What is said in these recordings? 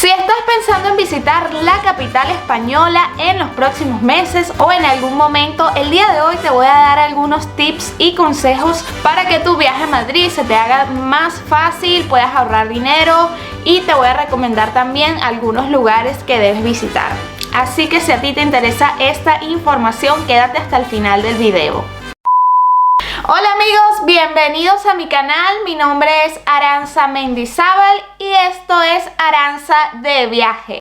Si estás pensando en visitar la capital española en los próximos meses o en algún momento, el día de hoy te voy a dar algunos tips y consejos para que tu viaje a Madrid se te haga más fácil, puedas ahorrar dinero y te voy a recomendar también algunos lugares que debes visitar. Así que si a ti te interesa esta información, quédate hasta el final del video. Hola amigos, bienvenidos a mi canal. Mi nombre es Aranza Mendizábal y esto es Aranza de Viaje.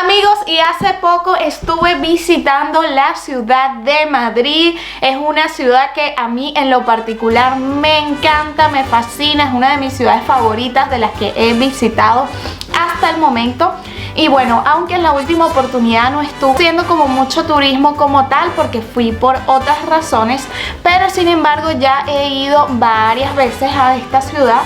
Amigos, y hace poco estuve visitando la ciudad de Madrid. Es una ciudad que a mí en lo particular me encanta, me fascina. Es una de mis ciudades favoritas de las que he visitado hasta el momento. Y bueno, aunque en la última oportunidad no estuve haciendo como mucho turismo como tal, porque fui por otras razones, pero sin embargo ya he ido varias veces a esta ciudad.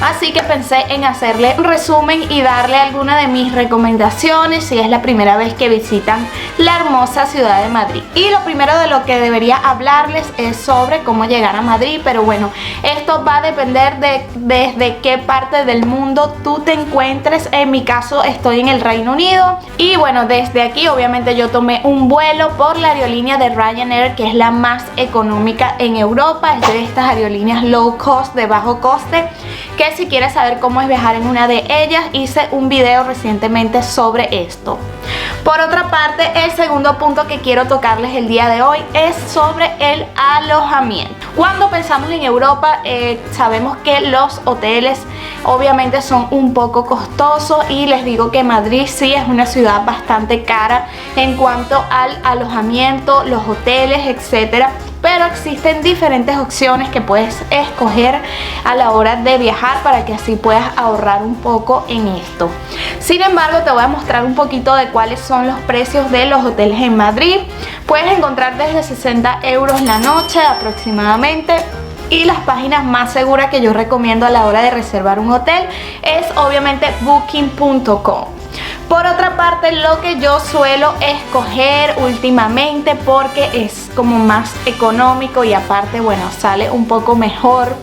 Así que pensé en hacerle un resumen y darle alguna de mis recomendaciones si es la primera vez que visitan la hermosa ciudad de Madrid. Y lo primero de lo que debería hablarles es sobre cómo llegar a Madrid, pero bueno, esto va a depender de desde qué parte del mundo tú te encuentres. En mi caso estoy en el Reino Unido y bueno, desde aquí obviamente yo tomé un vuelo por la aerolínea de Ryanair, que es la más económica en Europa. Es de estas aerolíneas low cost, de bajo coste, que si quieres saber cómo es viajar en una de ellas, hice un video recientemente sobre esto. Por otra parte, el segundo punto que quiero tocarles el día de hoy es sobre el alojamiento. Cuando pensamos en Europa, sabemos que los hoteles obviamente son un poco costosos y les digo que Madrid sí es una ciudad bastante cara en cuanto al alojamiento, los hoteles, etcétera. Pero existen diferentes opciones que puedes escoger a la hora de viajar para que así puedas ahorrar un poco en esto. Sin embargo, te voy a mostrar un poquito de cuáles son los precios de los hoteles en Madrid. Puedes encontrar desde 60 euros la noche aproximadamente. Y las páginas más seguras que yo recomiendo a la hora de reservar un hotel es obviamente booking.com. Por otra parte, lo que yo suelo escoger últimamente, porque es como más económico y aparte, bueno, sale un poco mejor,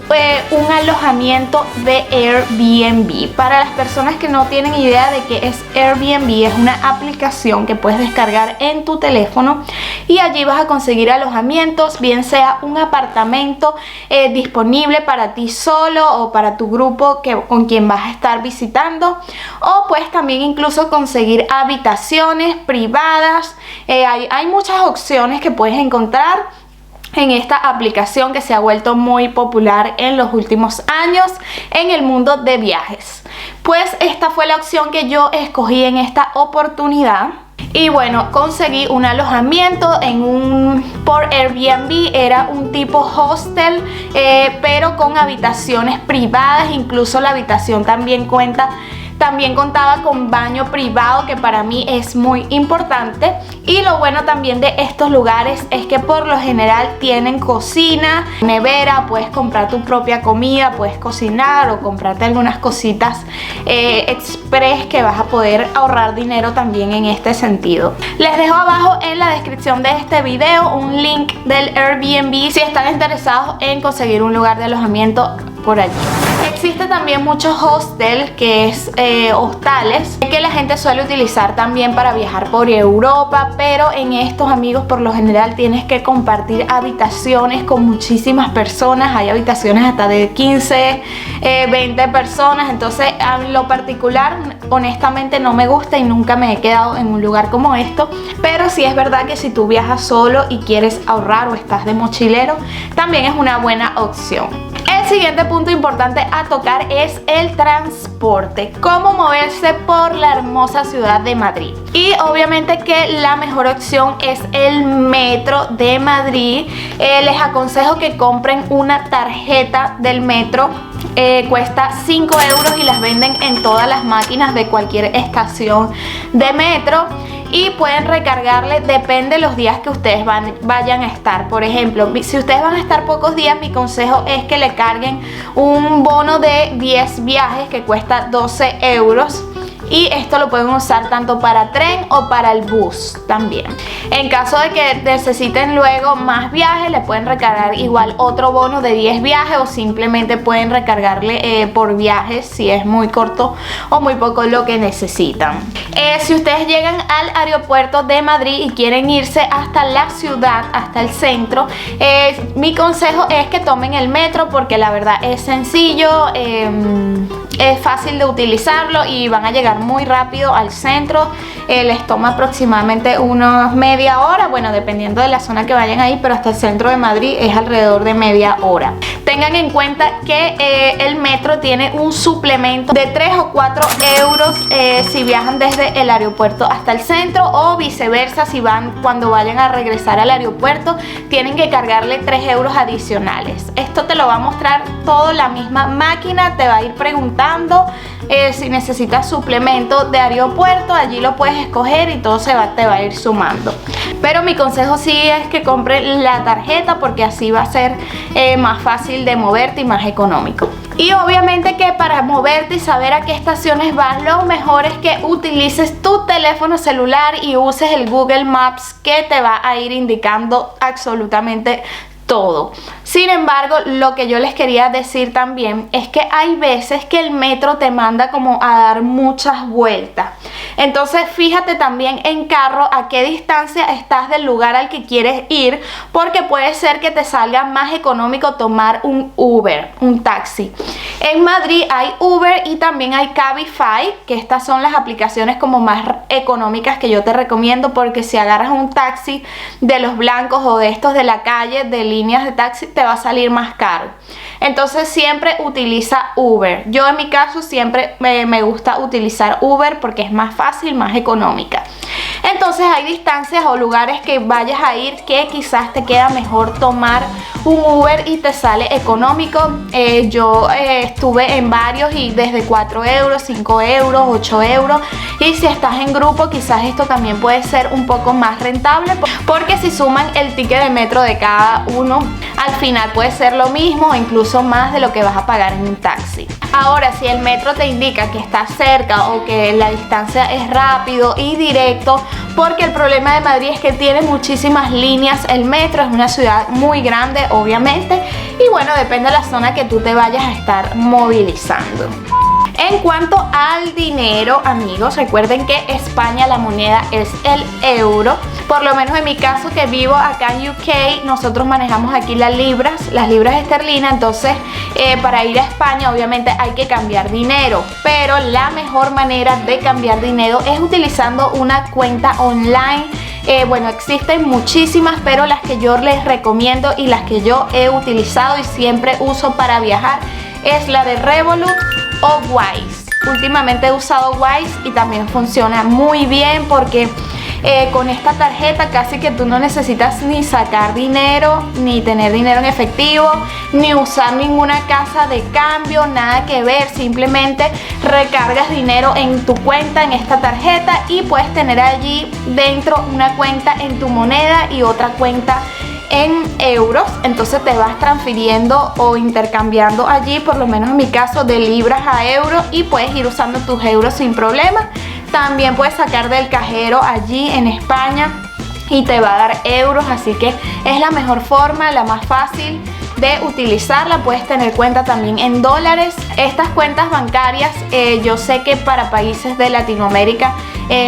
un alojamiento de Airbnb. Para las personas que no tienen idea de qué es Airbnb, es una aplicación que puedes descargar en tu teléfono y allí vas a conseguir alojamientos, bien sea un apartamento disponible para ti solo o para tu grupo con quien vas a estar visitando, o pues también incluso conseguir habitaciones privadas. Hay muchas opciones que puedes encontrar en esta aplicación que se ha vuelto muy popular en los últimos años en el mundo de viajes. Pues esta fue la opción que yo escogí en esta oportunidad. Y bueno, conseguí un alojamiento por Airbnb. Era un tipo hostel, pero con habitaciones privadas. Incluso la habitación también contaba con baño privado, que para mí es muy importante. Y lo bueno también de estos lugares es que por lo general tienen cocina, nevera, puedes comprar tu propia comida, puedes cocinar o comprarte algunas cositas express, que vas a poder ahorrar dinero también en este sentido. Les dejo abajo en la descripción de este video un link del Airbnb si están interesados en conseguir un lugar de alojamiento por allí. Existe también muchos hostels, que es hostales, que la gente suele utilizar también para viajar por Europa, pero en estos, amigos, por lo general tienes que compartir habitaciones con muchísimas personas. Hay habitaciones hasta de 15, 20 personas. Entonces, a lo particular, honestamente no me gusta y nunca me he quedado en un lugar como esto. Pero sí es verdad que si tú viajas solo y quieres ahorrar o estás de mochilero, también es una buena opción. El siguiente punto importante a tocar es el transporte. Cómo moverse por la hermosa ciudad de Madrid. Y obviamente que la mejor opción es el metro de Madrid. Les aconsejo que compren una tarjeta del metro. Cuesta 5 euros y las venden en todas las máquinas de cualquier estación de metro. Y pueden recargarle, depende de los días que ustedes vayan a estar. Por ejemplo, si ustedes van a estar pocos días, mi consejo es que le carguen un bono de 10 viajes que cuesta 12 euros. y esto lo pueden usar tanto para tren o para el bus también. En caso de que necesiten luego más viajes, le pueden recargar igual otro bono de 10 viajes o simplemente pueden recargarle por viajes si es muy corto o muy poco lo que necesitan. Si ustedes llegan al aeropuerto de Madrid y quieren irse hasta la ciudad, hasta el centro, mi consejo es que tomen el metro porque la verdad es sencillo, es fácil de utilizarlo y van a llegar muy rápido al centro. Les toma aproximadamente unos media hora, bueno, dependiendo de la zona que vayan ahí, pero hasta el centro de Madrid es alrededor de media hora. Tengan en cuenta que el metro tiene un suplemento de 3 o 4 euros si viajan desde el aeropuerto hasta el centro, o viceversa, si van cuando vayan a regresar al aeropuerto tienen que cargarle 3 euros adicionales. Esto te lo va a mostrar todo la misma máquina, te va a ir preguntando si necesitas suplemento de aeropuerto, allí lo puedes escoger y todo te va a ir sumando. Pero mi consejo sí es que compres la tarjeta porque así va a ser más fácil de moverte y más económico. Y obviamente que para moverte y saber a qué estaciones vas, lo mejor es que utilices tu teléfono celular y uses el Google Maps, que te va a ir indicando absolutamente todo. Sin embargo, lo que yo les quería decir también es que hay veces que el metro te manda como a dar muchas vueltas. Entonces fíjate también en carro a qué distancia estás del lugar al que quieres ir, porque puede ser que te salga más económico tomar un Uber, un taxi. En Madrid hay Uber y también hay Cabify, que estas son las aplicaciones como más económicas que yo te recomiendo, porque si agarras un taxi de los blancos o de estos de la calle, de líneas de taxi, te va a salir más caro. Entonces siempre utiliza Uber. Yo en mi caso siempre me gusta utilizar Uber porque es más fácil, más económica. Entonces hay distancias o lugares que vayas a ir que quizás te queda mejor tomar un Uber y te sale económico. Yo estuve en varios y desde 4 euros, 5 euros, 8 euros. Y si estás en grupo, quizás esto también puede ser un poco más rentable, porque si suman el ticket de metro de cada uno, al final puede ser lo mismo o incluso más de lo que vas a pagar en un taxi. Ahora, si el metro te indica que está cerca o que la distancia es rápido y directo, porque el problema de Madrid es que tiene muchísimas líneas. El metro es una ciudad muy grande, obviamente, y bueno, depende de la zona que tú te vayas a estar movilizando. En cuanto al dinero, amigos, recuerden que España la moneda es el euro. Por lo menos en mi caso, que vivo acá en UK, nosotros manejamos aquí las libras esterlinas. Entonces para ir a España obviamente hay que cambiar dinero, pero la mejor manera de cambiar dinero es utilizando una cuenta online. Bueno, existen muchísimas, pero las que yo les recomiendo y las que yo he utilizado y siempre uso para viajar es la de Revolut o Wise. Últimamente he usado Wise y también funciona muy bien porque con esta tarjeta casi que tú no necesitas ni sacar dinero, ni tener dinero en efectivo, ni usar ninguna casa de cambio, nada que ver. Simplemente recargas dinero en tu cuenta, en esta tarjeta, y puedes tener allí dentro una cuenta en tu moneda y otra cuenta en euros. Entonces te vas transfiriendo o intercambiando allí, por lo menos en mi caso, de libras a euros, y puedes ir usando tus euros sin problema. También puedes sacar del cajero allí en España y te va a dar euros, así que es la mejor forma, la más fácil de utilizarla. Puedes tener cuenta también en dólares. Estas cuentas bancarias yo sé que para países de Latinoamérica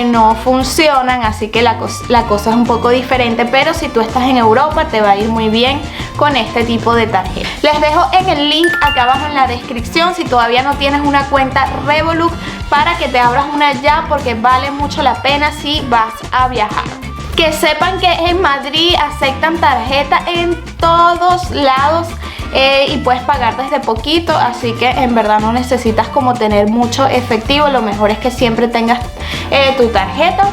no funcionan, así que la cosa es un poco diferente, pero si tú estás en Europa te va a ir muy bien con este tipo de tarjeta. Les dejo en el link acá abajo en la descripción si todavía no tienes una cuenta Revolut, para que te abras una ya, porque vale mucho la pena si vas a viajar. Que sepan que en Madrid aceptan tarjeta en todos lados y puedes pagar desde poquito, así que en verdad no necesitas como tener mucho efectivo. Lo mejor es que siempre tengas tu tarjeta.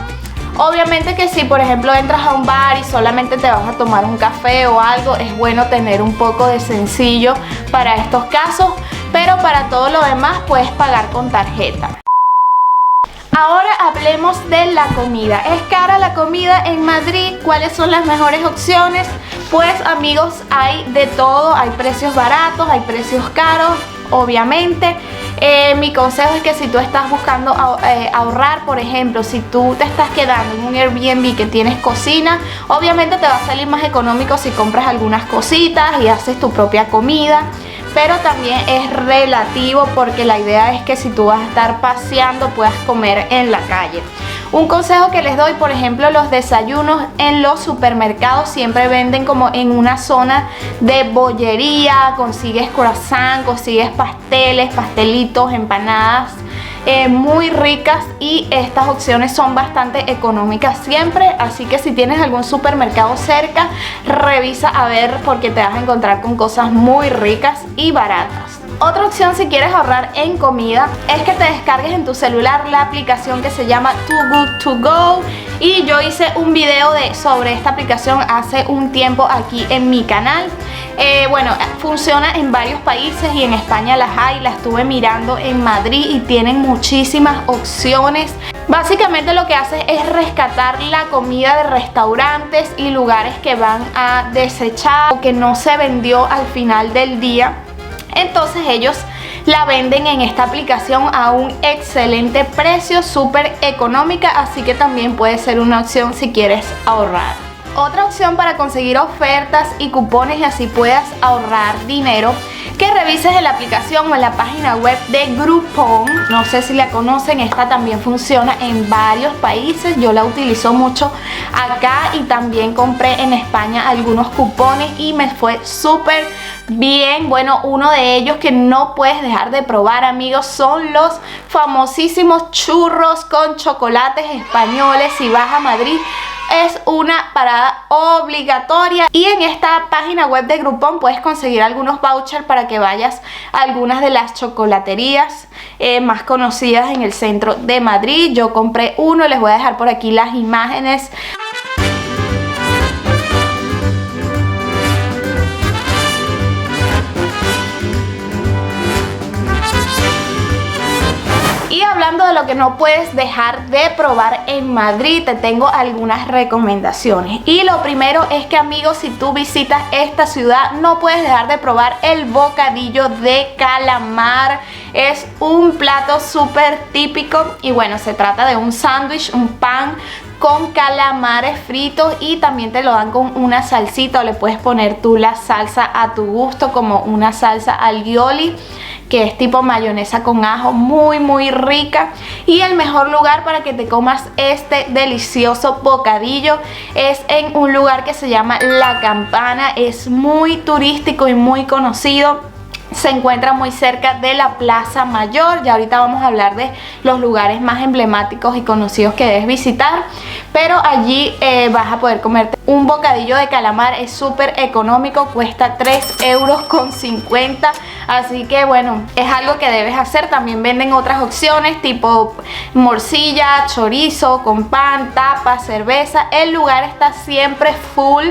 Obviamente que si por ejemplo entras a un bar y solamente te vas a tomar un café o algo, es bueno tener un poco de sencillo para estos casos, pero para todo lo demás puedes pagar con tarjeta. Ahora hablemos de la comida. ¿Es cara la comida en Madrid? ¿Cuáles son las mejores opciones? Pues amigos, hay de todo. Hay precios baratos, hay precios caros, obviamente. Mi consejo es que si tú estás buscando ahorrar, por ejemplo, si tú te estás quedando en un Airbnb que tienes cocina, obviamente te va a salir más económico si compras algunas cositas y haces tu propia comida, pero también es relativo porque la idea es que si tú vas a estar paseando puedas comer en la calle. Un consejo que les doy, por ejemplo, los desayunos en los supermercados siempre venden como en una zona de bollería, consigues croissant, consigues pasteles, pastelitos, empanadas muy ricas, y estas opciones son bastante económicas siempre, así que si tienes algún supermercado cerca, revisa a ver porque te vas a encontrar con cosas muy ricas y baratas. Otra opción si quieres ahorrar en comida es que te descargues en tu celular la aplicación que se llama Too Good To Go, y yo hice un video sobre esta aplicación hace un tiempo aquí en mi canal. Bueno, funciona en varios países y en España las hay, la estuve mirando en Madrid y tienen muchísimas opciones. Básicamente lo que hace es rescatar la comida de restaurantes y lugares que van a desechar o que no se vendió al final del día. Entonces ellos la venden en esta aplicación a un excelente precio, súper económica, así que también puede ser una opción si quieres ahorrar. Otra opción para conseguir ofertas y cupones y así puedas ahorrar dinero, que revises en la aplicación o en la página web de Groupon. No sé si la conocen, esta también funciona en varios países, yo la utilizo mucho acá y también compré en España algunos cupones y me fue súper bien. Bueno, uno de ellos que no puedes dejar de probar, amigos, son los famosísimos churros con chocolates españoles. Si vas a Madrid es una parada obligatoria, y en esta página web de Groupon puedes conseguir algunos vouchers para que vayas a algunas de las chocolaterías más conocidas en el centro de Madrid. Yo compré uno, les voy a dejar por aquí las imágenes. Y hablando de lo que no puedes dejar de probar en Madrid, te tengo algunas recomendaciones. Y lo primero es que, amigos, si tú visitas esta ciudad, no puedes dejar de probar el bocadillo de calamar. Es un plato súper típico y bueno, se trata de un sándwich, un pan con calamares fritos, y también te lo dan con una salsita, o le puedes poner tú la salsa a tu gusto, como una salsa alioli, que es tipo mayonesa con ajo, muy rica. Y el mejor lugar para que te comas este delicioso bocadillo es en un lugar que se llama La Campana. Es muy turístico y muy conocido. Se encuentra muy cerca de la Plaza Mayor. Ya ahorita vamos a hablar de los lugares más emblemáticos y conocidos que debes visitar, pero allí vas a poder comerte un bocadillo de calamar. Es súper económico, cuesta 3,50 €, así que bueno, es algo que debes hacer. También venden otras opciones tipo morcilla, chorizo con pan, tapas, cerveza. El lugar está siempre full,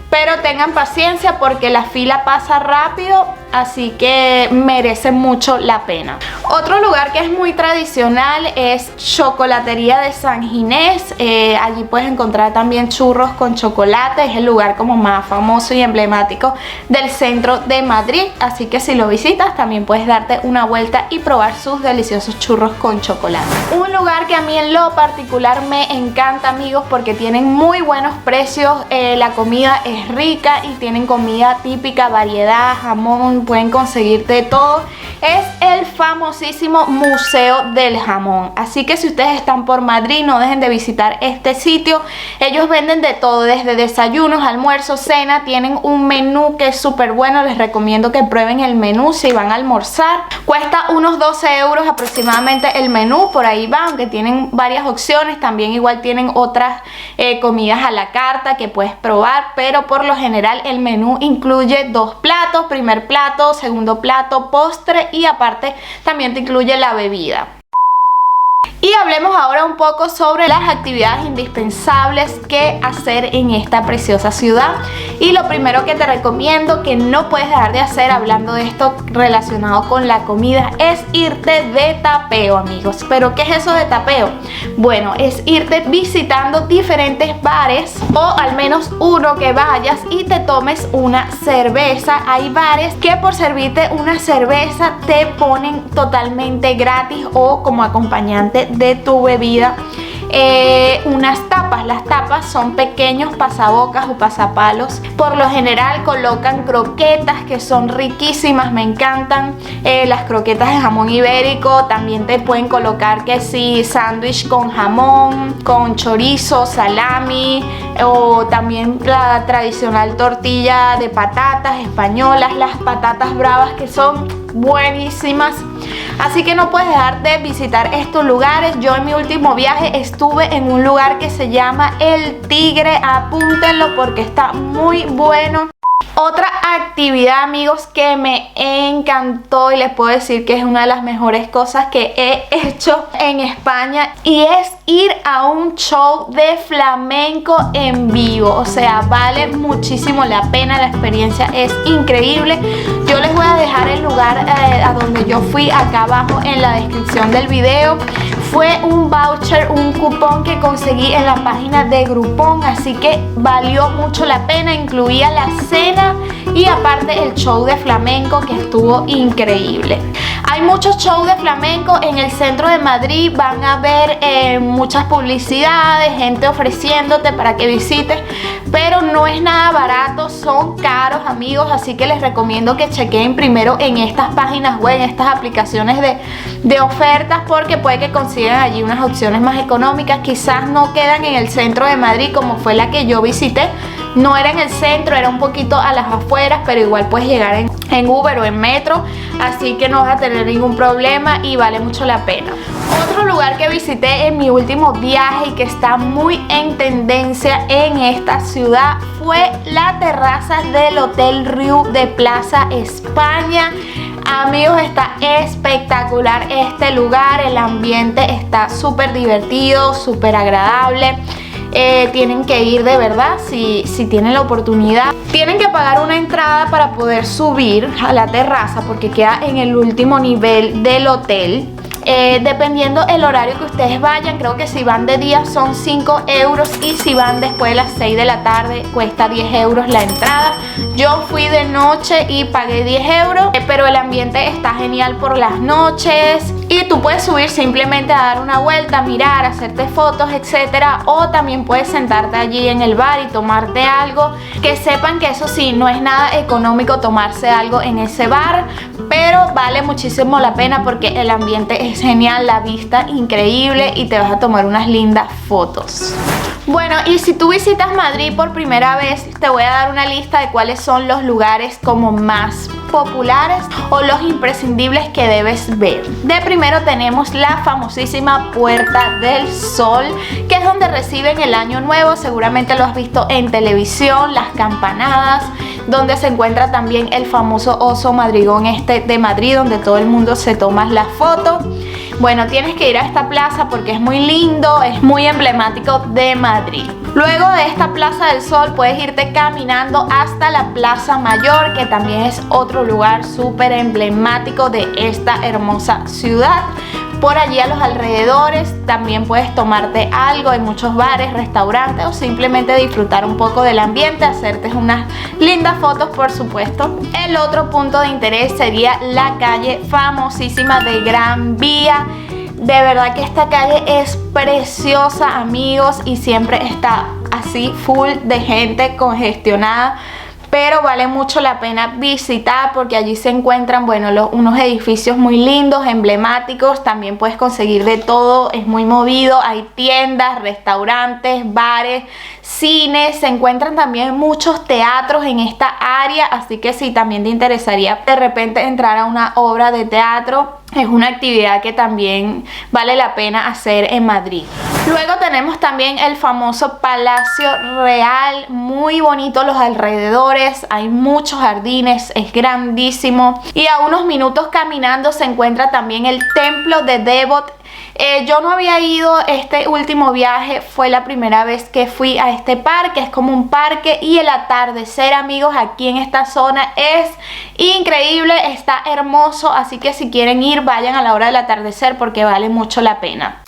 pero tengan paciencia porque la fila pasa rápido, así que merece mucho la pena. Otro lugar que es muy tradicional es Chocolatería de San Ginés. Allí puedes encontrar también churros con chocolate. Es el lugar como más famoso y emblemático del centro de Madrid, así que si lo visitas también puedes darte una vuelta y probar sus deliciosos churros con chocolate. Un lugar que a mí en lo particular me encanta, amigos, porque tienen muy buenos precios, la comida es rica y tienen comida típica, variedad, jamón, pueden conseguir de todo. Es el famosísimo Museo del Jamón, así que si ustedes están por Madrid, no dejen de visitar este sitio. Ellos venden de todo, desde desayunos, almuerzos, cena. Tienen un menú que es súper bueno, les recomiendo que prueben el menú si van a almorzar. Cuesta unos 12 € aproximadamente el menú, por ahí va, aunque tienen varias opciones. También igual tienen otras comidas a la carta que puedes probar, pero por lo general el menú incluye 2 platos, primer plato, segundo plato, postre, y aparte también te incluye la bebida. Y hablemos ahora un poco sobre las actividades indispensables que hacer en esta preciosa ciudad. Y lo primero que te recomiendo, que no puedes dejar de hacer hablando de esto relacionado con la comida, es irte de tapeo, amigos. ¿Pero qué es eso de tapeo? Bueno, es irte visitando diferentes bares, o al menos uno que vayas y te tomes una cerveza. Hay bares que por servirte una cerveza te ponen totalmente gratis o como acompañante de tu bebida unas tapas. Las tapas son pequeños pasabocas o pasapalos. Por lo general colocan croquetas que son riquísimas, me encantan. Las croquetas de jamón ibérico. También te pueden colocar que sí, sándwich con jamón, con chorizo, salami, o también la tradicional tortilla de patatas españolas, las patatas bravas, que son buenísimas. Así que no puedes dejar de visitar estos lugares. Yo en mi último viaje estuve en un lugar que se llama El Tigre. Apúntenlo porque está muy bueno. Otra actividad, amigos, que me encantó y les puedo decir que es una de las mejores cosas que he hecho en España, y es ir a un show de flamenco en vivo. O sea, vale muchísimo la pena, la experiencia es increíble. Yo les voy a dejar el lugar a donde yo fui acá abajo en la descripción del video. Fue un voucher, un cupón que conseguí en la página de Groupon, así que valió mucho la pena. Incluía la cena y aparte el show de flamenco, que estuvo increíble. Hay muchos shows de flamenco en el centro de Madrid. Van a ver muchas publicidades, gente ofreciéndote para que visites, pero no es nada barato, son caros, amigos. Así que les recomiendo que chequen primero en estas páginas web, en estas aplicaciones de ofertas, porque puede que consigan allí unas opciones más económicas. Quizás no quedan en el centro de Madrid como fue la que yo visité. No era en el centro, era un poquito a las afueras, pero igual puedes llegar en Uber o en metro, así que no vas a tener ningún problema y vale mucho la pena. Otro lugar que visité en mi último viaje y que está muy en tendencia en esta ciudad fue la terraza del Hotel Riu de Plaza España. Amigos, está espectacular este lugar, el ambiente está súper divertido, súper agradable. Tienen que ir de verdad si tienen la oportunidad. Tienen que pagar una entrada para poder subir a la terraza, porque queda en el último nivel del hotel. Dependiendo el horario que ustedes vayan, creo que si van de día son 5 euros y si van después de las 6 de la tarde cuesta 10 euros la entrada. Yo fui de noche y pagué 10 euros, pero el ambiente está genial por las noches y tú puedes subir simplemente a dar una vuelta, mirar, hacerte fotos, etcétera, o también puedes sentarte allí en el bar y tomarte algo. Que sepan que eso sí, no es nada económico tomarse algo en ese bar, pero vale muchísimo la pena porque el ambiente es genial, la vista increíble y te vas a tomar unas lindas fotos. Bueno, y si tú visitas Madrid por primera vez, te voy a dar una lista de cuáles son los lugares como más populares o los imprescindibles que debes ver. De primero tenemos la famosísima Puerta del Sol, que es donde reciben el Año Nuevo. Seguramente lo has visto en televisión, las campanadas, donde se encuentra también el famoso oso madrigón de Madrid, donde todo el mundo se toma la foto. Bueno, tienes que ir a esta plaza porque es muy lindo, es muy emblemático de Madrid. Luego de esta Plaza del Sol puedes irte caminando hasta la Plaza Mayor, que también es otro lugar súper emblemático de esta hermosa ciudad. Por allí a los alrededores también puedes tomarte algo, hay muchos bares, restaurantes, o simplemente disfrutar un poco del ambiente, hacerte unas lindas fotos, por supuesto. El otro punto de interés sería la calle famosísima de Gran Vía. De verdad que esta calle es preciosa, amigos, y siempre está así full de gente congestionada, pero vale mucho la pena visitar porque allí se encuentran, bueno, unos edificios muy lindos, emblemáticos. También puedes conseguir de todo, es muy movido, hay tiendas, restaurantes, bares, cines, se encuentran también muchos teatros en esta área, así que si también te interesaría de repente entrar a una obra de teatro, es una actividad que también vale la pena hacer en Madrid. Luego tenemos también el famoso Palacio Real, muy bonito los alrededores, hay muchos jardines, es grandísimo. Y a unos minutos caminando se encuentra también el Templo de Devot, Yo no había ido, este último viaje fue la primera vez que fui a este parque. Es como un parque y el atardecer, amigos, aquí en esta zona es increíble, está hermoso, así que si quieren ir, vayan a la hora del atardecer porque vale mucho la pena.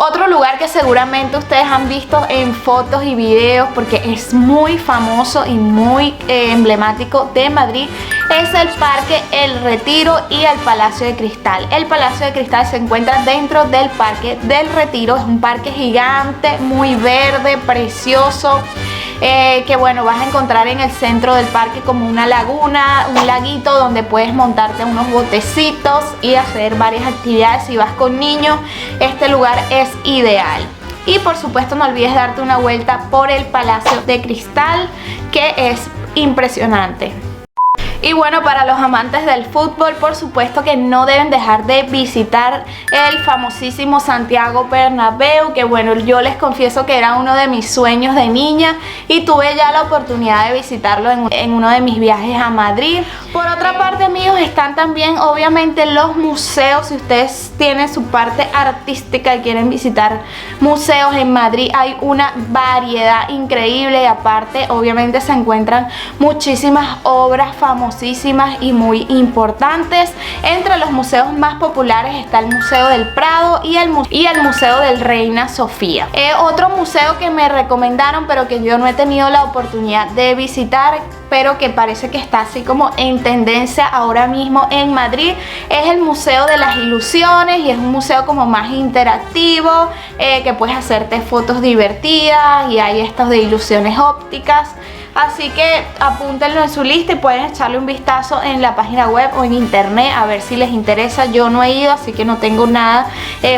Otro lugar que seguramente ustedes han visto en fotos y videos porque es muy famoso y muy emblemático de Madrid es el Parque El Retiro y el Palacio de Cristal. El Palacio de Cristal se encuentra dentro del Parque del Retiro. Es un parque gigante, muy verde, precioso. Que bueno, vas a encontrar en el centro del parque como una laguna, un laguito donde puedes montarte unos botecitos y hacer varias actividades. Si vas con niños, este lugar es ideal. Y por supuesto no olvides darte una vuelta por el Palacio de Cristal, que es impresionante. Y bueno, para los amantes del fútbol, por supuesto que no deben dejar de visitar el famosísimo Santiago Bernabéu, que bueno, yo les confieso que era uno de mis sueños de niña y tuve ya la oportunidad de visitarlo en uno de mis viajes a Madrid. Por otra parte, amigos, están también obviamente los museos. Si ustedes tienen su parte artística y quieren visitar museos en Madrid, hay una variedad increíble y aparte obviamente se encuentran muchísimas obras famosísimas y muy importantes. Entre los museos más populares está el Museo del Prado y el Museo del Reina Sofía. Otro museo que me recomendaron pero que yo no he tenido la oportunidad de visitar, pero que parece que está así como en tendencia ahora mismo en Madrid, es el Museo de las Ilusiones, y es un museo como más interactivo, que puedes hacerte fotos divertidas y hay estos de ilusiones ópticas. Así que apúntenlo en su lista y pueden echarle un vistazo en la página web o en internet a ver si les interesa. Yo no he ido, así que no tengo nada,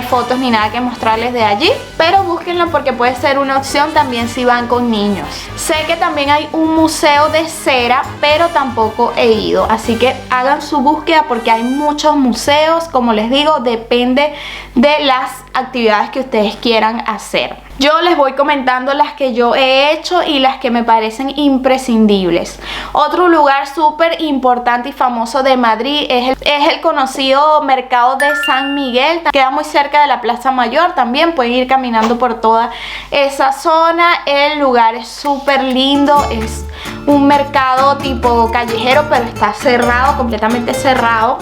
fotos ni nada que mostrarles de allí, pero búsquenlo porque puede ser una opción también si van con niños. Sé que también hay un museo de cera, pero tampoco he ido, así que hagan su búsqueda porque hay muchos museos. Como les digo, depende de las actividades que ustedes quieran hacer. Yo les voy comentando las que yo he hecho y las que me parecen imprescindibles. Otro lugar súper importante y famoso de Madrid es el conocido Mercado de San Miguel. Queda muy cerca de la Plaza Mayor. También pueden ir caminando por toda esa zona. El lugar es súper lindo. Es un mercado tipo callejero, pero está cerrado, completamente cerrado.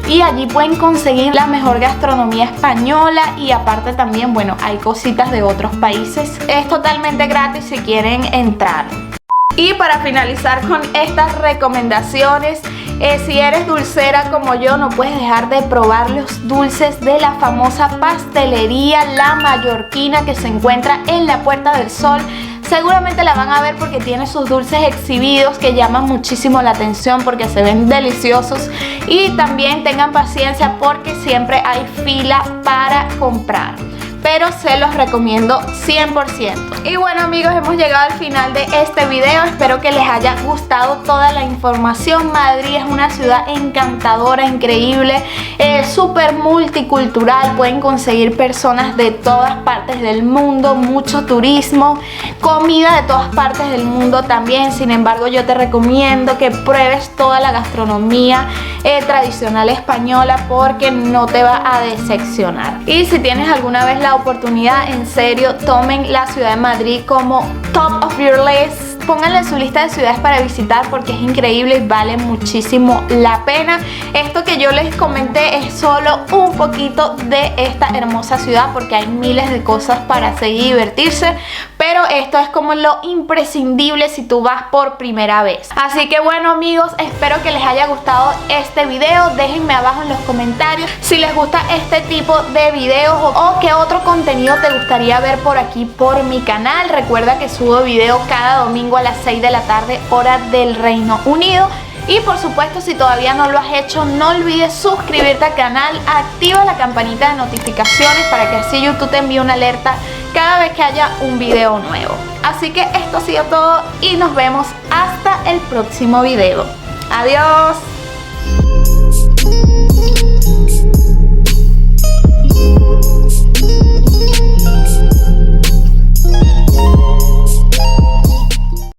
Y allí pueden conseguir la mejor gastronomía española y aparte también, bueno, hay cositas de otros países. Es totalmente gratis si quieren entrar. Y para finalizar con estas recomendaciones, si eres dulcera como yo, no puedes dejar de probar los dulces de la famosa pastelería La Mallorquina, que se encuentra en la Puerta del Sol. Seguramente la van a ver porque tiene sus dulces exhibidos que llaman muchísimo la atención porque se ven deliciosos. Y también tengan paciencia porque siempre hay fila para comprar, pero se los recomiendo 100%. Y bueno, amigos, hemos llegado al final de este video. Espero que les haya gustado toda la información. Madrid es una ciudad encantadora, increíble, súper multicultural. Pueden conseguir personas de todas partes del mundo, mucho turismo, comida de todas partes del mundo también. Sin embargo, yo te recomiendo que pruebes toda la gastronomía tradicional española porque no te va a decepcionar. Y si tienes alguna vez la oportunidad, en serio, tomen la ciudad de Madrid como top of your list. Pónganla en su lista de ciudades para visitar porque es increíble y vale muchísimo la pena. Esto que yo les comenté es solo un poquito de esta hermosa ciudad porque hay miles de cosas para seguir y divertirse, pero esto es como lo imprescindible si tú vas por primera vez. Así que bueno, amigos, espero que les haya gustado este video. Déjenme abajo en los comentarios si les gusta este tipo de videos o qué otro contenido te gustaría ver por aquí por mi canal. Recuerda que subo video cada domingo a las 6 de la tarde, hora del Reino Unido. Y por supuesto, si todavía no lo has hecho, no olvides suscribirte al canal, activa la campanita de notificaciones para que así YouTube te envíe una alerta cada vez que haya un video nuevo. Así que esto ha sido todo y nos vemos hasta el próximo video. Adiós.